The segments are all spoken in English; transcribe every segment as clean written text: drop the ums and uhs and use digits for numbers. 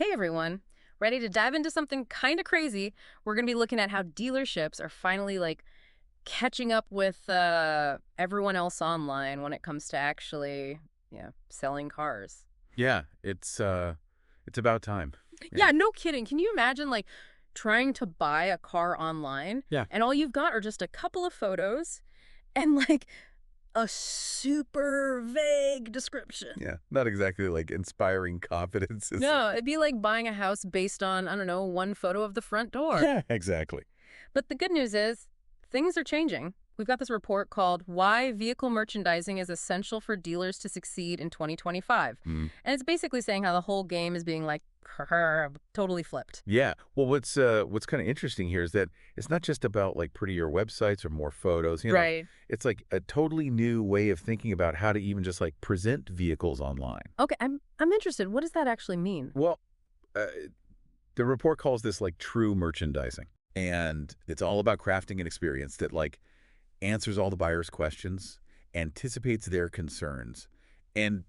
Hey everyone, ready to dive into something kind of crazy? We're going to be looking at how dealerships are finally catching up with everyone else online when it comes to actually, selling cars. Yeah, it's about time. Yeah. Yeah, no kidding. Can you imagine trying to buy a car online Yeah. and all you've got are just a couple of photos and a super vague description? Yeah. Not exactly like inspiring confidence. No, it'd be like buying a house based on, I don't know, one photo of the front door. Yeah, exactly. But the good news is things are changing. We've got this report called Why Vehicle Merchandising is Essential for Dealers to Succeed in 2025. Mm. And it's basically saying how the whole game is being totally flipped. Yeah. Well, what's kind of interesting here is that it's not just about like prettier websites or more photos. Right. It's like a totally new way of thinking about how to even just like present vehicles online. Okay, I'm interested. What does that actually mean? Well, uh, the report calls this like true merchandising, and it's all about crafting an experience that like answers all the buyer's questions, anticipates their concerns, and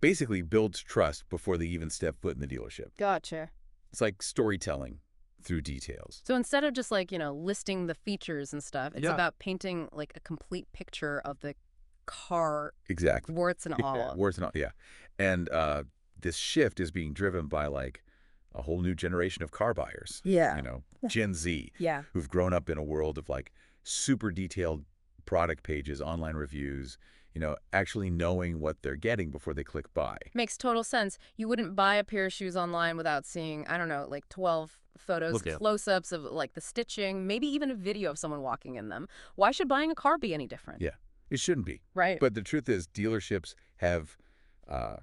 basically builds trust before they even step foot in the dealership. Gotcha. It's like storytelling through details. So instead of just listing the features and stuff, it's Yeah. about painting a complete picture of the car, Exactly. warts and all. Words and all, yeah. And this shift is being driven by like a whole new generation of car buyers. Yeah. Gen Z, Yeah. who've grown up in a world of like super detailed product pages, online reviews, actually knowing what they're getting before they click buy. Makes total sense. You wouldn't buy a pair of shoes online without seeing, I don't know, 12 photos, Look at- close-ups of the stitching, maybe even a video of someone walking in them. Why should buying a car be any different? Yeah, it shouldn't be. Right. But the truth is dealerships have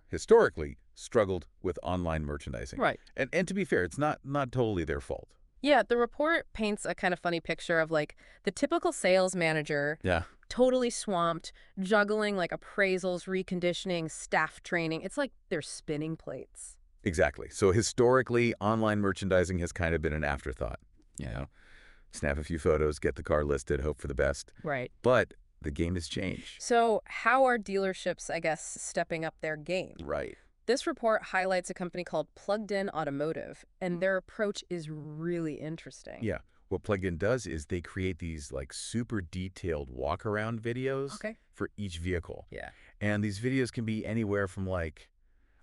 historically struggled with online merchandising. Right. And to be fair, it's not totally their fault. Yeah, the report paints a kind of funny picture of the typical sales manager Yeah. totally swamped, juggling appraisals, reconditioning, staff training. It's like they're spinning plates. Exactly. So historically, online merchandising has kind of been an afterthought. Snap a few photos, get the car listed, hope for the best. Right. But the game has changed. So how are dealerships, I guess, stepping up their game? Right. This report highlights a company called PluggedIn Automotive, and their approach is really interesting. Yeah. What PluggedIn does is they create these like super detailed walk-around videos for each vehicle. Yeah. And these videos can be anywhere from like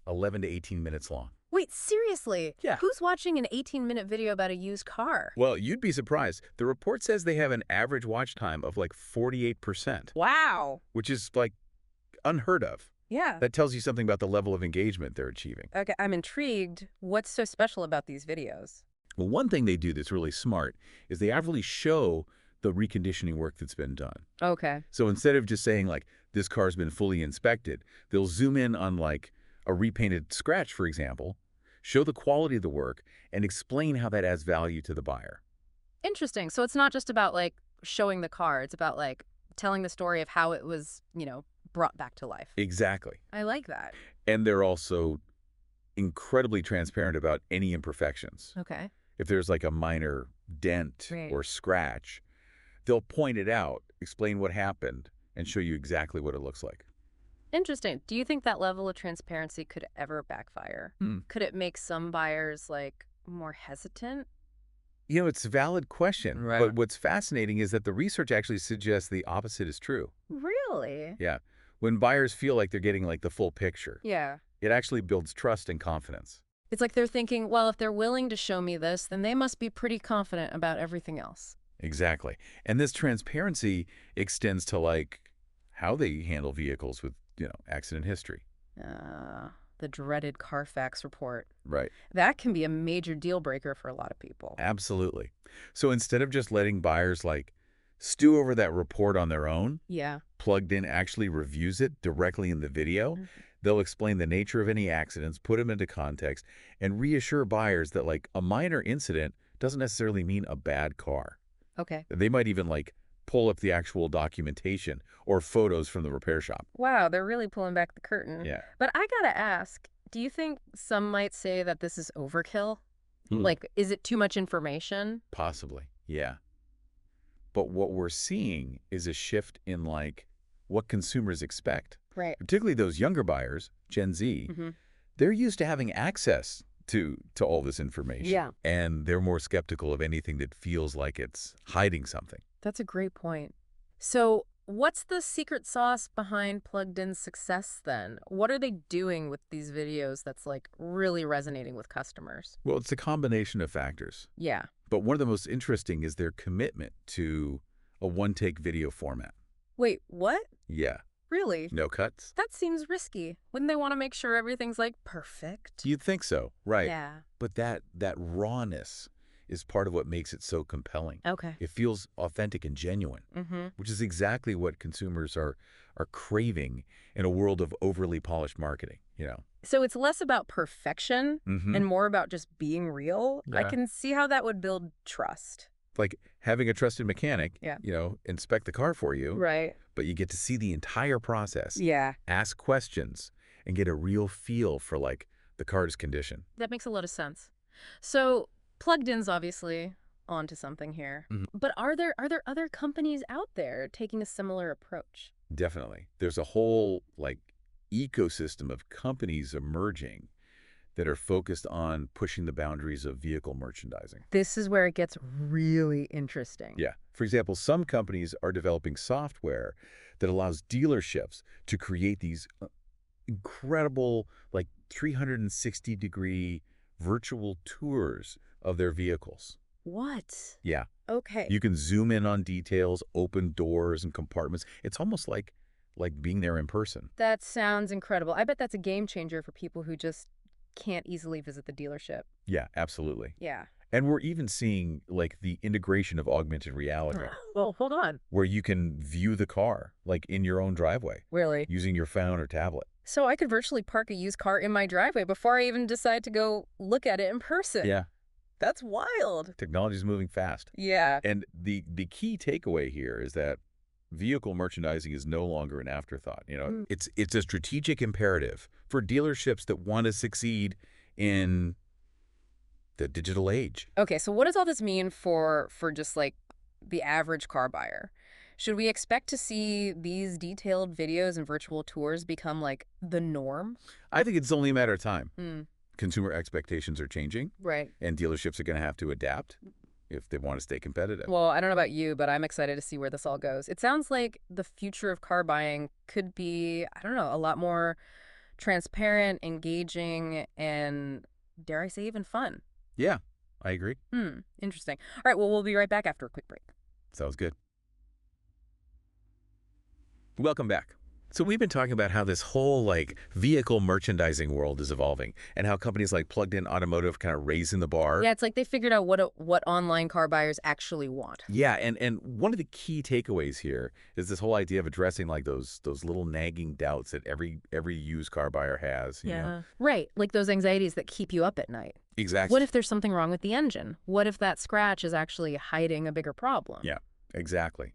11 to 18 minutes long. Wait, seriously? Yeah. Who's watching an 18-minute video about a used car? Well, you'd be surprised. The report says they have an average watch time of like 48%, Wow. which is like unheard of. Yeah. That tells you something about the level of engagement they're achieving. Okay, I'm intrigued. What's so special about these videos? Well, one thing they do that's really smart is they actually show the reconditioning work that's been done. Okay. So instead of just saying like, this car's been fully inspected, they'll zoom in on like a repainted scratch, for example, show the quality of the work, and explain how that adds value to the buyer. Interesting. So it's not just about showing the car. It's about telling the story of how it was, brought back to life. Exactly. I like that. And they're also incredibly transparent about any imperfections. Okay. If there's like a minor dent Right. or scratch, they'll point it out, explain what happened, and show you exactly what it looks like. Interesting. Do you think that level of transparency could ever backfire? Could it make some buyers more hesitant? It's a valid question. Right. But what's fascinating is that the research actually suggests the opposite is true. Really? Yeah. When buyers feel like they're getting like the full picture, Yeah. it actually builds trust and confidence. It's like they're thinking, well, if they're willing to show me this, then they must be pretty confident about everything else. Exactly. And this transparency extends to like how they handle vehicles with, accident history. The dreaded Carfax report. Right. That can be a major deal breaker for a lot of people. Absolutely. So instead of just letting buyers like stew over that report on their own, Yeah. PluggedIn actually reviews it directly in the video. They'll explain the nature of any accidents, put them into context, and reassure buyers that like a minor incident doesn't necessarily mean a bad car. Okay. They might even like pull up the actual documentation or photos from the repair shop. Wow, they're really pulling back the curtain. Yeah. But I gotta ask, do you think some might say that this is overkill? Is it too much information? Possibly. Yeah. But what we're seeing is a shift in like what consumers expect. Right. Particularly those younger buyers, Gen Z, they're used to having access to all this information. Yeah. And they're more skeptical of anything that feels like it's hiding something. That's a great point. So what's the secret sauce behind PluggedIn's success then? What are they doing with these videos that's like really resonating with customers? Well, it's a combination of factors. Yeah. But one of the most interesting is their commitment to a one-take video format. Wait, what? Yeah. Really? No cuts? That seems risky. Wouldn't they want to make sure everything's like perfect? You'd think so, right. Yeah. But that rawness is part of what makes it so compelling. Okay. It feels authentic and genuine, which is exactly what consumers are craving in a world of overly polished marketing, you know. So it's less about perfection and more about just being real. I Yeah. can see how that would build trust. Like having a trusted mechanic, Yeah. you know, inspect the car for you, Right. but you get to see the entire process, Yeah. ask questions, and get a real feel for like the car's condition. That makes a lot of sense. So PluggedIn's obviously onto something here. But are there other companies out there taking a similar approach? Definitely. There's a whole like ecosystem of companies emerging that are focused on pushing the boundaries of vehicle merchandising. This is where it gets really interesting. Yeah. For example, some companies are developing software that allows dealerships to create these incredible like 360-degree virtual tours of their vehicles. What? Yeah. Okay. You can zoom in on details, open doors and compartments. It's almost like being there in person. That sounds incredible. I bet that's a game changer for people who just can't easily visit the dealership. Yeah, absolutely. Yeah. And we're even seeing like the integration of augmented reality Well, hold on. where you can view the car like in your own driveway Really? using your phone or tablet. So I could virtually park a used car in my driveway before I even decide to go look at it in person. Yeah. That's wild. Technology's moving fast. Yeah. And the key takeaway here is that vehicle merchandising is no longer an afterthought. You know, it's a strategic imperative for dealerships that want to succeed in the digital age. Okay, so what does all this mean for just like the average car buyer? Should we expect to see these detailed videos and virtual tours become like the norm? I think it's only a matter of time. Consumer expectations are changing, Right. and dealerships are going to have to adapt if they want to stay competitive. Well, I don't know about you, but I'm excited to see where this all goes. It sounds like the future of car buying could be, I don't know, a lot more transparent, engaging, and dare I say even fun. Yeah, I agree. Interesting. All right, well, we'll be right back after a quick break. Sounds good. Welcome back. So we've been talking about how this whole like vehicle merchandising world is evolving and how companies like PluggedIn Automotive kind of raising the bar. Yeah, it's like they figured out what online car buyers actually want. Yeah, and one of the key takeaways here is this whole idea of addressing like those little nagging doubts that every used car buyer has. You know? Right, like those anxieties that keep you up at night. Exactly. What if there's something wrong with the engine? What if that scratch is actually hiding a bigger problem? Yeah, exactly.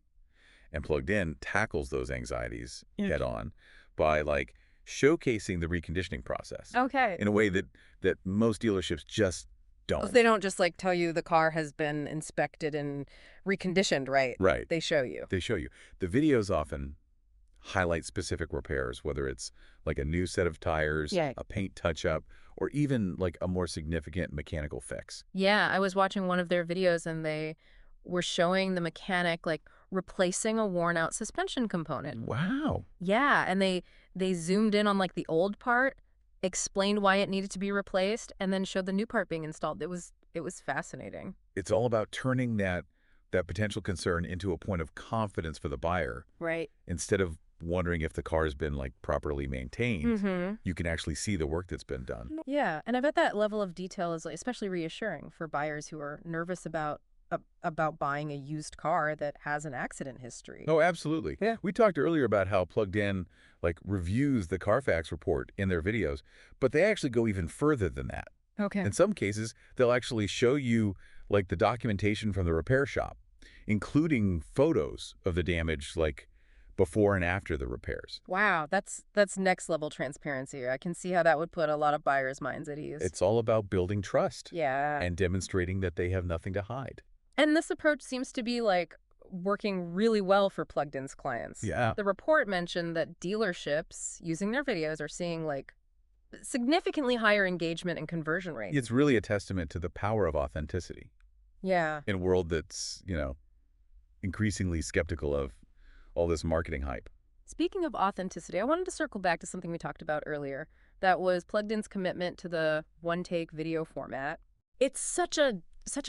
And PluggedIn tackles those anxieties head on by like showcasing the reconditioning process. Okay. In a way that most dealerships just don't. They don't just like tell you the car has been inspected and reconditioned, right? Right. They show you. They show you. The videos often highlight specific repairs, whether it's like a new set of tires, a paint touch-up, or even like a more significant mechanical fix. Yeah, I was watching one of their videos and they were showing the mechanic like replacing a worn out suspension component. Wow. Yeah, and they zoomed in on like the old part, explained why it needed to be replaced, and then showed the new part being installed. It was fascinating. It's all about turning that potential concern into a point of confidence for the buyer. Right. Instead of wondering if the car has been like properly maintained, you can actually see the work that's been done. Yeah, and I bet that level of detail is like, especially reassuring for buyers who are nervous about buying a used car that has an accident history. Oh, absolutely. Yeah. We talked earlier about how PluggedIn like reviews the Carfax report in their videos, but they actually go even further than that. Okay. In some cases, they'll actually show you like the documentation from the repair shop, including photos of the damage like before and after the repairs. Wow, that's next level transparency. I can see how that would put a lot of buyers' minds at ease. It's all about building trust. Yeah. And demonstrating that they have nothing to hide. And this approach seems to be like working really well for PluggedIn's clients. Yeah. The report mentioned that dealerships using their videos are seeing like significantly higher engagement and conversion rates. It's really a testament to the power of authenticity Yeah. in a world that's, increasingly skeptical of all this marketing hype. Speaking of authenticity, I wanted to circle back to something we talked about earlier. That was PluggedIn's commitment to the one-take video format. It's such a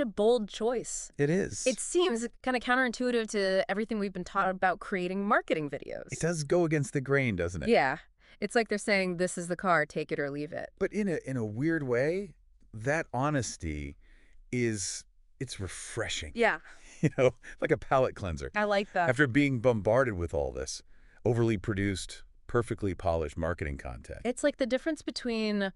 bold choice. It is. It seems kind of counterintuitive to everything we've been taught about creating marketing videos. It does go against the grain, doesn't it? Yeah. It's like they're saying, this is the car, take it or leave it. But in a weird way, that honesty it's refreshing. Yeah. Like a palate cleanser. I like that. After being bombarded with all this overly produced, perfectly polished marketing content. It's like the difference between,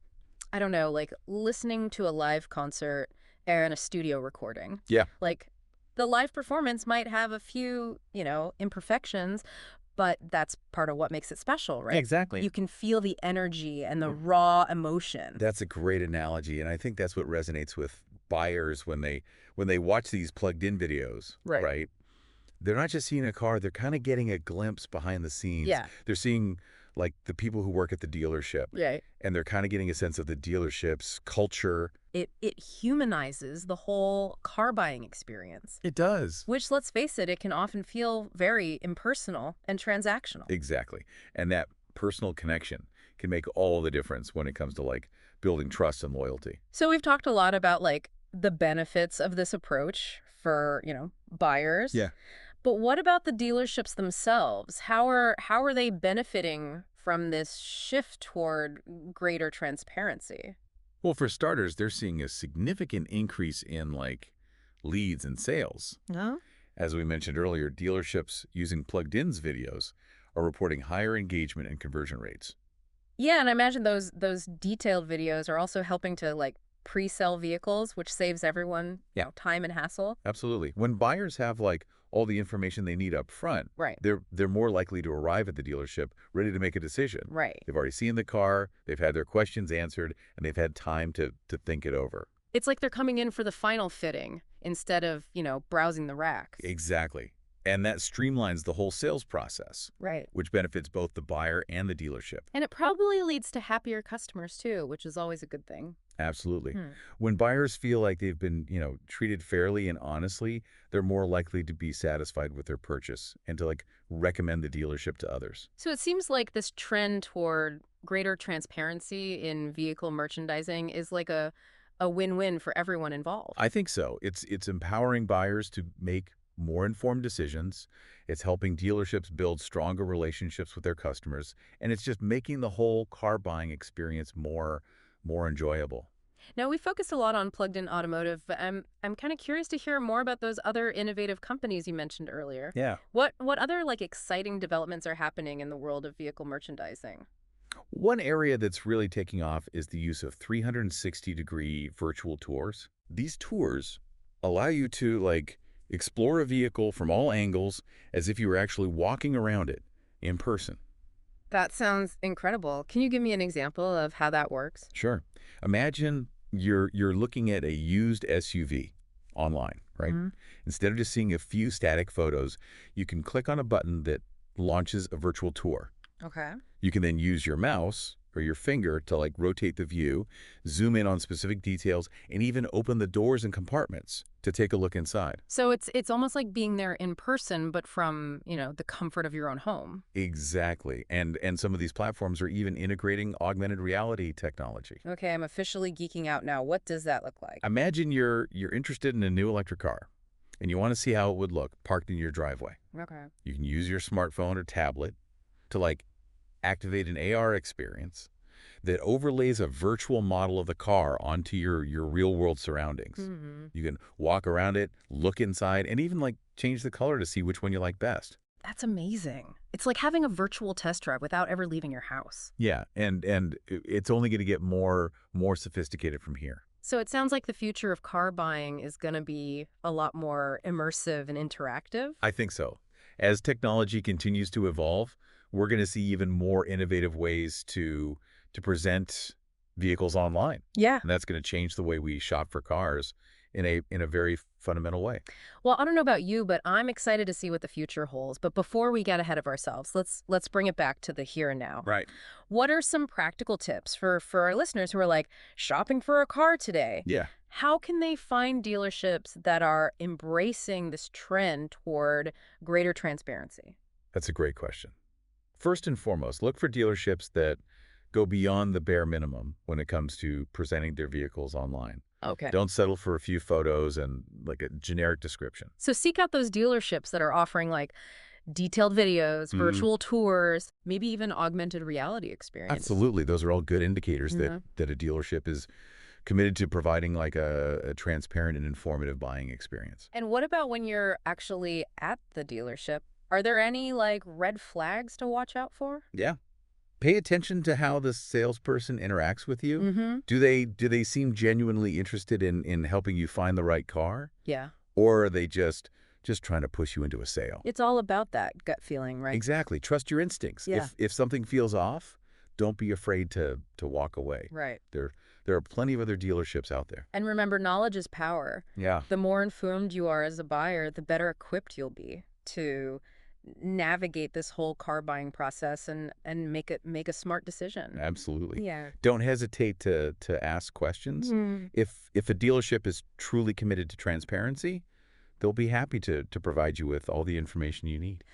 I don't know, like listening to a live concert and a studio recording. Yeah. Like the live performance might have a few, imperfections, but that's part of what makes it special, right? Exactly. You can feel the energy and the raw emotion. That's a great analogy, and I think that's what resonates with buyers when they watch these plugged-in videos, right? They're not just seeing a car, they're kind of getting a glimpse behind the scenes. Yeah. They're seeing, like, the people who work at the dealership. Right. And they're kind of getting a sense of the dealership's culture. It humanizes the whole car buying experience. It does. Which, let's face it, it can often feel very impersonal and transactional. Exactly. And that personal connection can make all the difference when it comes to, like, building trust and loyalty. So we've talked a lot about, like, the benefits of this approach for, buyers. Yeah. But what about the dealerships themselves? How are they benefiting from this shift toward greater transparency? Well, for starters, they're seeing a significant increase in, like, leads and sales. No? As we mentioned earlier, dealerships using plugged-in's videos are reporting higher engagement and conversion rates. Yeah, and I imagine those detailed videos are also helping to, like, pre-sell vehicles, which saves everyone time and hassle. Absolutely. When buyers have, like, all the information they need up front, Right. they're more likely to arrive at the dealership ready to make a decision. Right. They've already seen the car, they've had their questions answered, and they've had time to think it over. It's like they're coming in for the final fitting instead of, browsing the racks. Exactly. And that streamlines the whole sales process, Right. which benefits both the buyer and the dealership. And it probably leads to happier customers, too, which is always a good thing. Absolutely. When buyers feel like they've been, treated fairly and honestly, they're more likely to be satisfied with their purchase and to, like, recommend the dealership to others. So it seems like this trend toward greater transparency in vehicle merchandising is like a win-win for everyone involved. I think so. It's empowering buyers to make more informed decisions. It's helping dealerships build stronger relationships with their customers, and it's just making the whole car buying experience more enjoyable. Now, we focused a lot on Plugged-in Automotive, but I'm kind of curious to hear more about those other innovative companies you mentioned earlier. Yeah. What other, like, exciting developments are happening in the world of vehicle merchandising? One area that's really taking off is the use of 360-degree virtual tours. These tours allow you to, like, explore a vehicle from all angles as if you were actually walking around it in person. That sounds incredible. Can you give me an example of how that works? Sure. Imagine you're looking at a used SUV online, right? Instead of just seeing a few static photos, you can click on a button that launches a virtual tour. Okay. You can then use your mouse or your finger to, like, rotate the view, zoom in on specific details, and even open the doors and compartments to take a look inside. So it's almost like being there in person, but from, the comfort of your own home. Exactly. And some of these platforms are even integrating augmented reality technology. Okay, I'm officially geeking out now. What does that look like? Imagine you're interested in a new electric car, and you want to see how it would look parked in your driveway. Okay. You can use your smartphone or tablet to, like, activate an AR experience that overlays a virtual model of the car onto your real-world surroundings. You can walk around it, look inside, and even, like, change the color to see which one you like best. That's amazing. It's like having a virtual test drive without ever leaving your house. Yeah, and it's only going to get more sophisticated from here. So it sounds like the future of car buying is going to be a lot more immersive and interactive. I think so. As technology continues to evolve, we're going to see even more innovative ways to present vehicles online. Yeah. And that's going to change the way we shop for cars in a very fundamental way. Well, I don't know about you, but I'm excited to see what the future holds. But before we get ahead of ourselves, let's bring it back to the here and now. Right. What are some practical tips for our listeners who are like shopping for a car today? Yeah. How can they find dealerships that are embracing this trend toward greater transparency? That's a great question. First and foremost, look for dealerships that go beyond the bare minimum when it comes to presenting their vehicles online. Okay. Don't settle for a few photos and like a generic description. So seek out those dealerships that are offering like detailed videos, virtual tours, maybe even augmented reality experience. Absolutely. Those are all good indicators Yeah. that a dealership is committed to providing like a transparent and informative buying experience. And what about when you're actually at the dealership? Are there any like red flags to watch out for? Yeah. Pay attention to how the salesperson interacts with you. Mm-hmm. Do they seem genuinely interested in helping you find the right car? Yeah. Or are they just trying to push you into a sale? It's all about that gut feeling, right? Exactly. Trust your instincts. Yeah. If something feels off, don't be afraid to walk away. Right. There are plenty of other dealerships out there. And remember, knowledge is power. Yeah. The more informed you are as a buyer, the better equipped you'll be to navigate this whole car buying process and make a smart decision. Absolutely. Yeah. Don't hesitate to ask questions. Mm. If a dealership is truly committed to transparency, they'll be happy to provide you with all the information you need.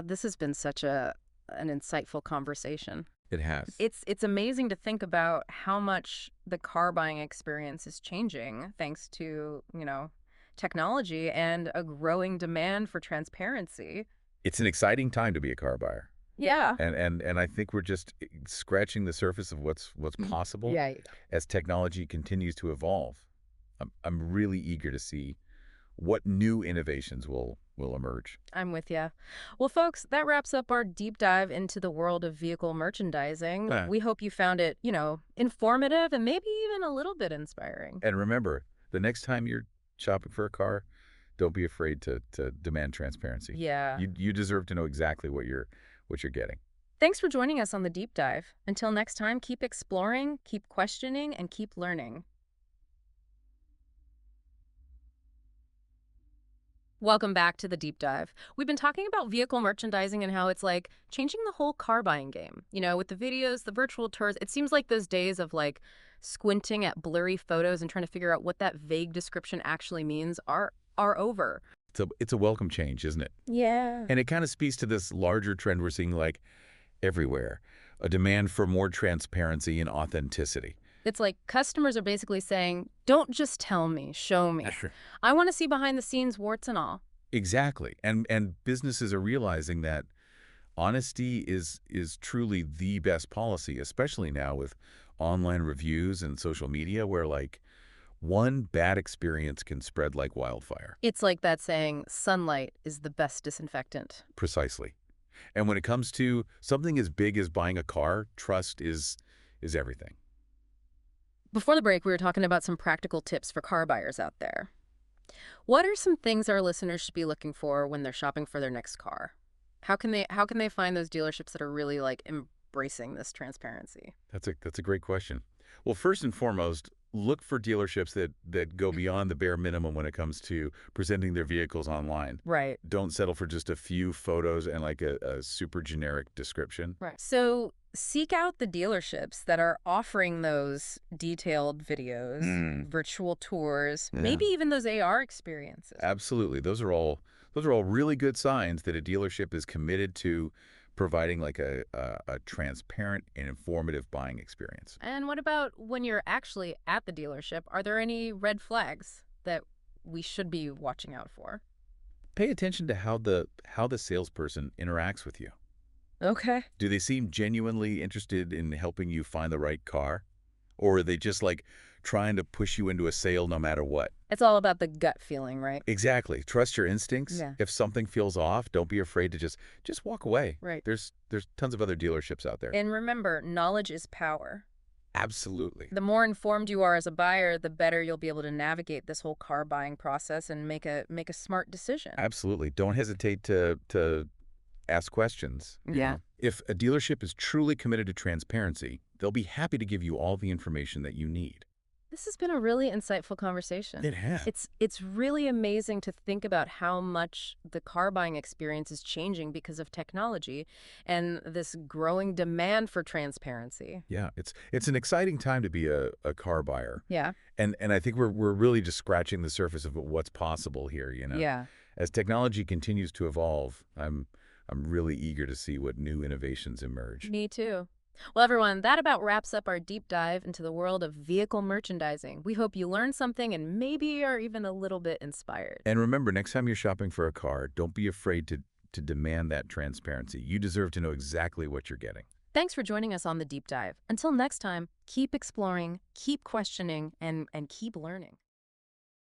This has been such an insightful conversation. It has. It's amazing to think about how much the car buying experience is changing thanks to, technology and a growing demand for transparency. It's an exciting time to be a car buyer. Yeah. And I think we're just scratching the surface of what's possible Yeah. as technology continues to evolve. I'm really eager to see what new innovations will emerge. I'm with you. Well, folks, that wraps up our deep dive into the world of vehicle merchandising. Yeah. We hope you found it, informative and maybe even a little bit inspiring. And remember, the next time you're shopping for a car, don't be afraid to demand transparency. Yeah. You deserve to know exactly what you're getting. Thanks for joining us on the deep dive. Until next time, keep exploring, keep questioning, and keep learning. Welcome back to the deep dive. We've been talking about vehicle merchandising and how it's like changing the whole car buying game. With the videos, the virtual tours, it seems like those days of like squinting at blurry photos and trying to figure out what that vague description actually means are over. It's a welcome change, isn't it? Yeah. And it kind of speaks to this larger trend we're seeing like everywhere, a demand for more transparency and authenticity. It's like customers are basically saying, don't just tell me, show me. I want to see behind the scenes, warts and all. Exactly. And businesses are realizing that honesty is truly the best policy, especially now with online reviews and social media where like one bad experience can spread like wildfire. It's like that saying, sunlight is the best disinfectant. Precisely. And when it comes to something as big as buying a car, trust is everything. Before the break, we were talking about some practical tips for car buyers out there. What are some things our listeners should be looking for when they're shopping for their next car? How can they find those dealerships that are really like embracing this transparency? That's a great question. Well, first and foremost, look for dealerships that go beyond the bare minimum when it comes to presenting their vehicles online. Right. Don't settle for just a few photos and like a super generic description. Right. So seek out the dealerships that are offering those detailed videos, virtual tours, maybe even those AR experiences. Absolutely. Those are all really good signs that a dealership is committed to providing like a transparent and informative buying experience. And what about when you're actually at the dealership? Are there any red flags that we should be watching out for? Pay attention to how the salesperson interacts with you. Okay. Do they seem genuinely interested in helping you find the right car? Or are they just like trying to push you into a sale no matter what? It's all about the gut feeling, right? Exactly. Trust your instincts. Yeah. If something feels off, don't be afraid to just walk away. Right. There's tons of other dealerships out there. And remember, knowledge is power. Absolutely. The more informed you are as a buyer, the better you'll be able to navigate this whole car buying process and make a smart decision. Absolutely. Don't hesitate to ask questions. Yeah. If a dealership is truly committed to transparency, they'll be happy to give you all the information that you need. This has been a really insightful conversation. It has. It's really amazing to think about how much the car buying experience is changing because of technology and this growing demand for transparency. Yeah, it's an exciting time to be a car buyer. Yeah. And I think we're really just scratching the surface of what's possible here, Yeah. As technology continues to evolve, I'm really eager to see what new innovations emerge. Me too. Well, everyone, that about wraps up our deep dive into the world of vehicle merchandising. We hope you learned something and maybe are even a little bit inspired. And remember, next time you're shopping for a car, don't be afraid to demand that transparency. You deserve to know exactly what you're getting. Thanks for joining us on the deep dive. Until next time, keep exploring, keep questioning, and keep learning.